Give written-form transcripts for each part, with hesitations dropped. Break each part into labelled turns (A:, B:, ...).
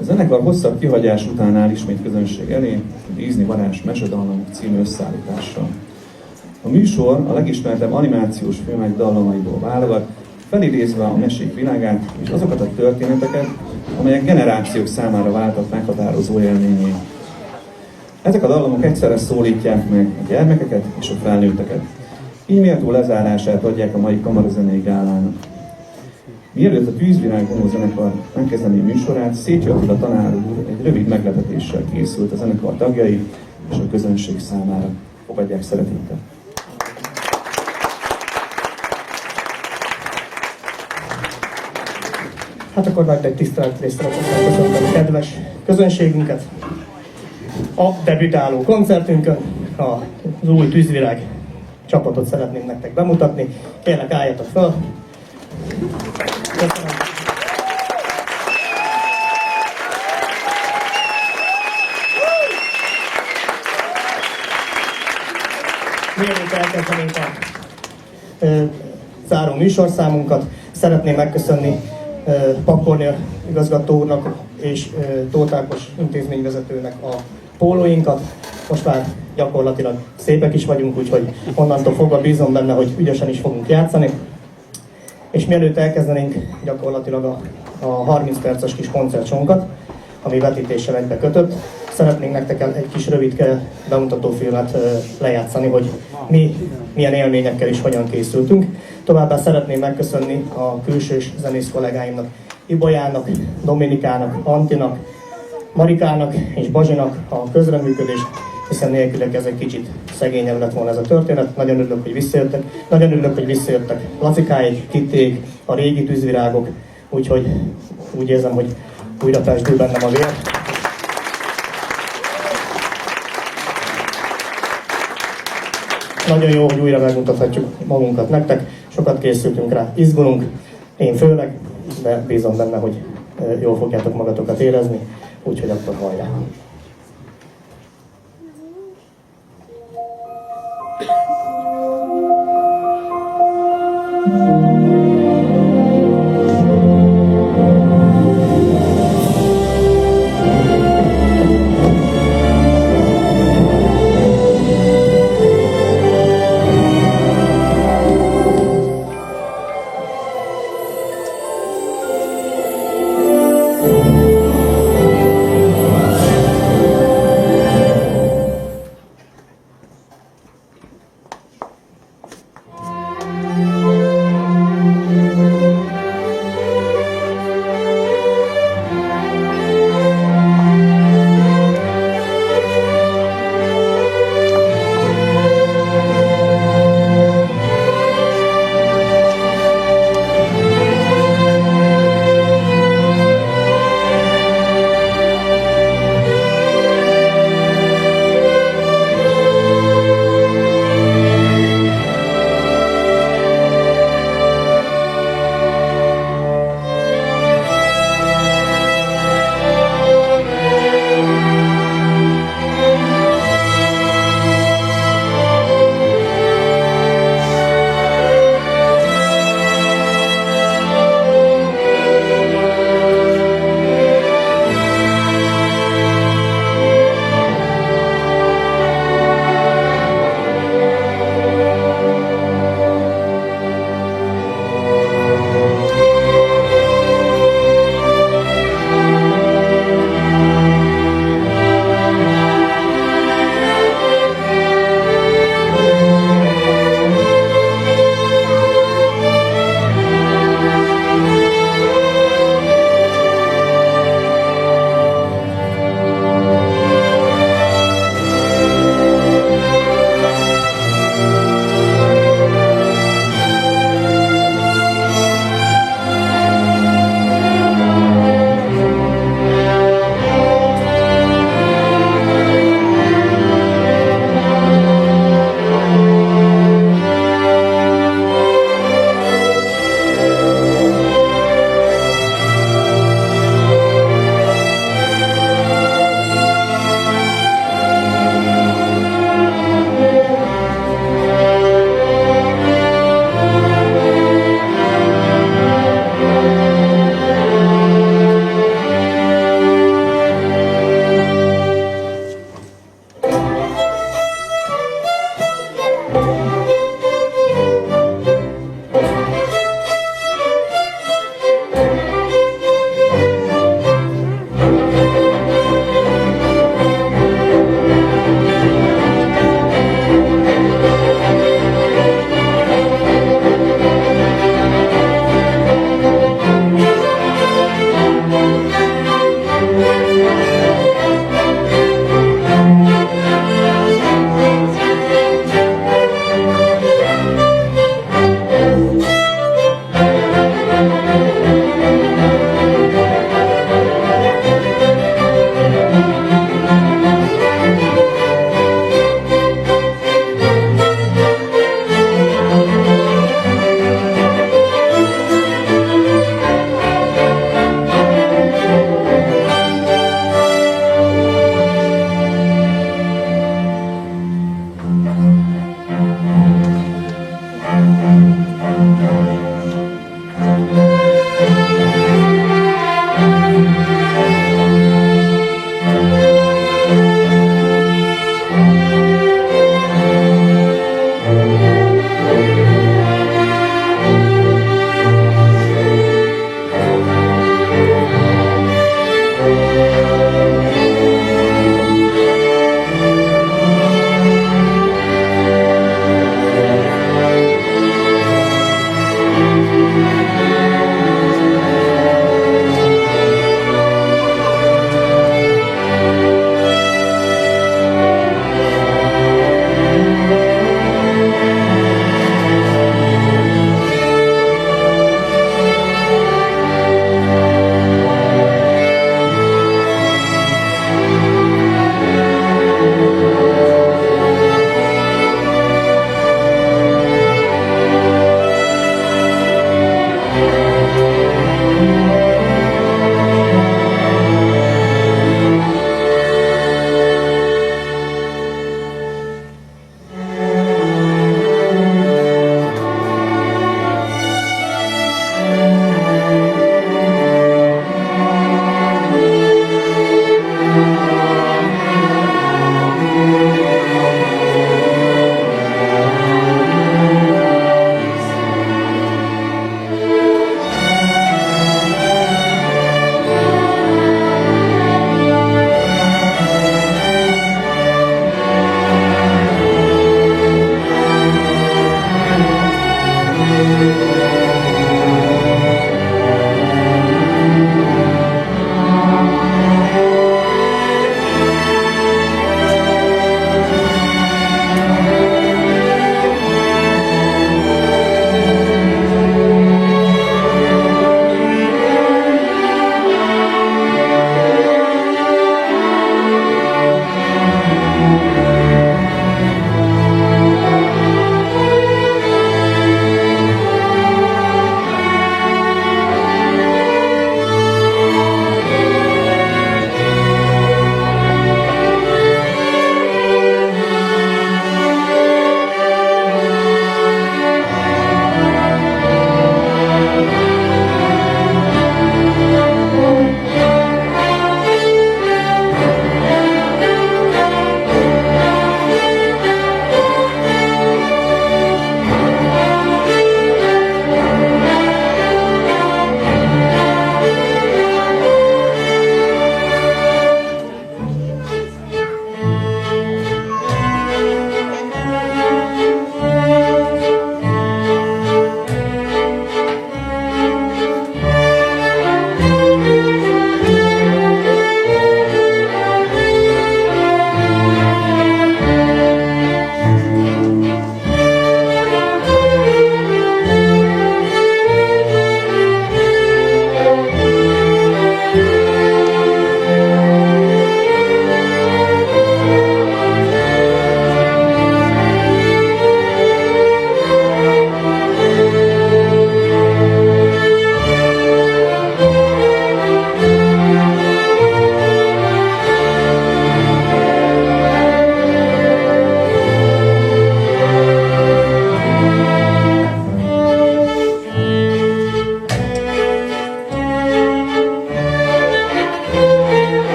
A: A zenekar hosszabb kihagyás után áll ismét közönség elé, Disney Varázs Mesedallamok című összeállítással. A műsor a legismertebb animációs filmek dallamaiból válogat, felidézve a mesék világát és azokat a történeteket, amelyek generációk számára váltak meghatározó élményé. Ezek a dallamok egyszerre szólítják meg a gyermekeket és a felnőtteket. Így méltó lezárását adják a mai kamarazenei gálának. Mielőtt a Tűzvirág vonózenekar megkezdené műsorát, Szécsi Attila tanár úr egy rövid meglepetéssel készült a zenekar tagjai és a közönség számára. Fogadják szeretettel!
B: Hát akkor nagy tisztelettel és szeretettel köszöntöm a kedves közönségünket a debütáló koncertünkön. Az új Tűzvirág csapatot szeretném nektek bemutatni. Kérlek, álljatok fel! Köszönöm. Mielőtt elkezdenénk a záró műsorszámunkat, szeretném megköszönni Pap Kornél igazgató úrnak és Tóth Ákos intézményvezetőnek a pólóinkat. Most már gyakorlatilag szépek is vagyunk, úgyhogy onnantól fogva bízom benne, hogy ügyesen is fogunk játszani. És mielőtt elkezdenénk gyakorlatilag a 30 perces kis koncertsónkat, ami vetítéssel egybe kötött, szeretnénk nektek egy kis rövid bemutatófilmet lejátszani, hogy mi milyen élményekkel is hogyan készültünk. Továbbá szeretném megköszönni a külsős zenész kollégáimnak, Ibolyának, Dominikának, Antinak, Marikának és Bazsinak a közreműködést, hiszen nélkülük ez egy kicsit szegényebb lett volna ez a történet. Nagyon örülök, hogy visszajöttek. Nagyon örülök, hogy visszajöttek Lacikáig, Kitték, a régi tűzvirágok, úgyhogy úgy érzem, hogy újra pestül bennem a vér. Nagyon jó, hogy újra megmutathatjuk magunkat nektek. Sokat készültünk rá, izgulunk, én főleg, de bízom benne, hogy jól fogjátok magatokat érezni, úgyhogy akkor hajrá!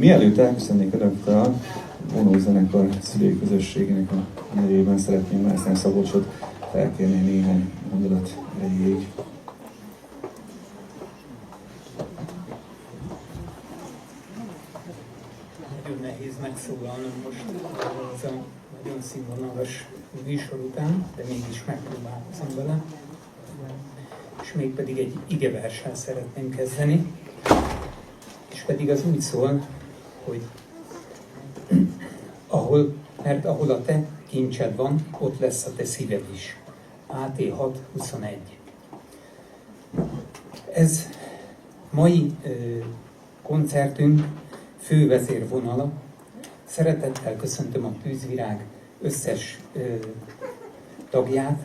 A: Mielőtt elköszönnék önöktől, a Vonó zenekar szülői közösségének a nevében szeretném Mászlán Szabolcsot felkérni néhány mondatot erejéig.
C: Nagyon nehéz megszólalnom most ez a nagyon színvonalas műsor után, de mégis megpróbálkozom vele. És mégpedig egy igeverssel szeretném kezdeni, és pedig az úgy szól, hogy mert ahol a te kincsed van, ott lesz a te szíved is. AT 6:21. Ez mai koncertünk fő vezérvonala. Szeretettel köszöntöm a Tűzvirág összes tagját.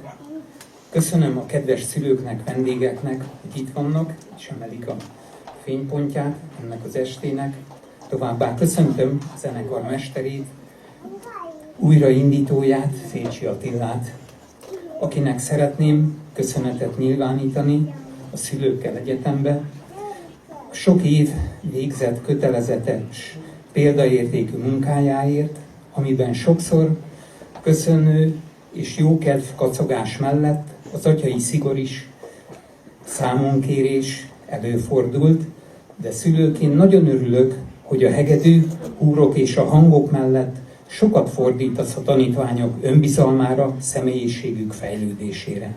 C: Köszönöm a kedves szülőknek, vendégeknek, hogy itt vannak, és emelik a fénypontját ennek az estének. Továbbá köszöntöm a zenekar mesterét, újraindítóját, Fécsi Attillát, akinek szeretném köszönetet nyilvánítani a szülőkkel egyetembe. Sok év végzett kötelezetes példaértékű munkájáért, amiben sokszor köszönő és jókedv kacagás mellett az atyai szigor is, számonkérés előfordult, de szülőként nagyon örülök, hogy a hegedű, húrok és a hangok mellett sokat fordítasz a tanítványok önbizalmára, személyiségük fejlődésére.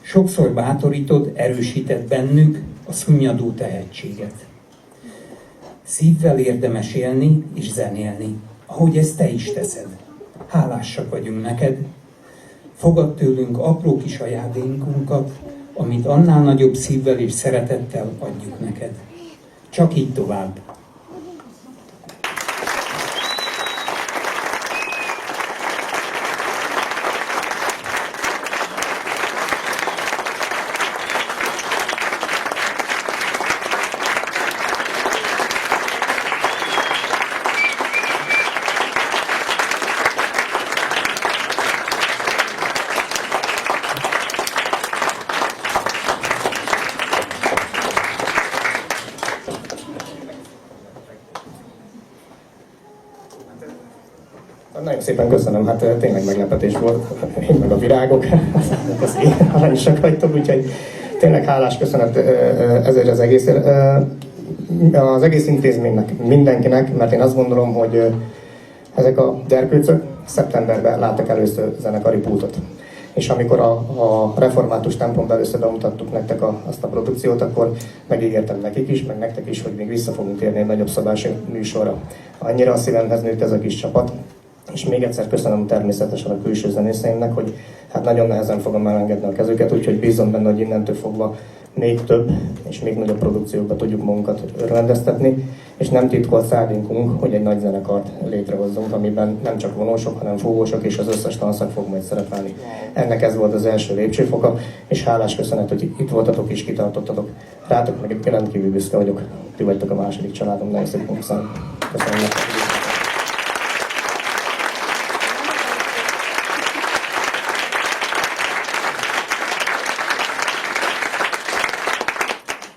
C: Sokszor bátorítod, erősíted bennük a szunnyadó tehetséget. Szívvel érdemes élni és zenélni, ahogy ezt te is teszed. Hálásak vagyunk neked. Fogadd tőlünk apró kis ajándékunkat, amit annál nagyobb szívvel és szeretettel adjuk neked. Csak így tovább.
B: Nagyon szépen köszönöm, hát tényleg meglepetés volt, én meg a virágok, az aranyosak vagytok, úgyhogy tényleg hálás köszönet ezért az egészért. Az egész intézménynek, mindenkinek, mert én azt gondolom, hogy ezek a gyerkőcök szeptemberben láttak először zenekari pultot. És amikor a református templomban először bemutattuk nektek azt a produkciót, akkor megígértem nekik is, meg nektek is, hogy még vissza fogunk térni egy nagyobb szabású műsorra. Annyira a szívemhez nőtt ez a kis csapat, és még egyszer köszönöm természetesen a külső zenészeimnek, hogy hát nagyon nehezen fogom elengedni a kezüket, úgyhogy bízom benne, hogy innentől fogva még több és még nagyobb produkciókba tudjuk magunkat örvendeztetni, és nem titkolt szándékunk, hogy egy nagy zenekart létrehozzunk, amiben nem csak vonósok, hanem fúvósok és az összes tanszak fog majd szerepelni. Ennek ez volt az első lépcsőfoka, és hálás köszönet, hogy itt voltatok és kitartottatok. Rátok meg rendkívül büszke vagyok, ti vagytok a második családom, nagyon szépen köszönöm. Köszönöm.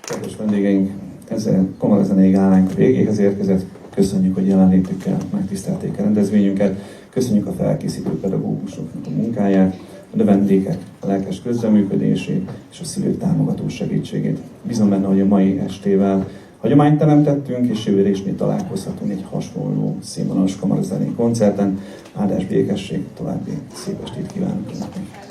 A: Kedves vendégeink, ezzel kamarazenei gálánk a végéhez érkezett. Köszönjük, hogy jelenlétükkel megtisztelték a rendezvényünket. Köszönjük a felkészítő pedagógusoknak a munkáját, a növendékek a lelkes közreműködését és a szülők támogató segítségét. Bízom benne, hogy a mai estével hagyományt teremtettünk, és jövőre ismét találkozhatunk egy hasonló színvonalas kamarazenei koncerten. Áldás, békesség, további szép estét kívánok önöknek!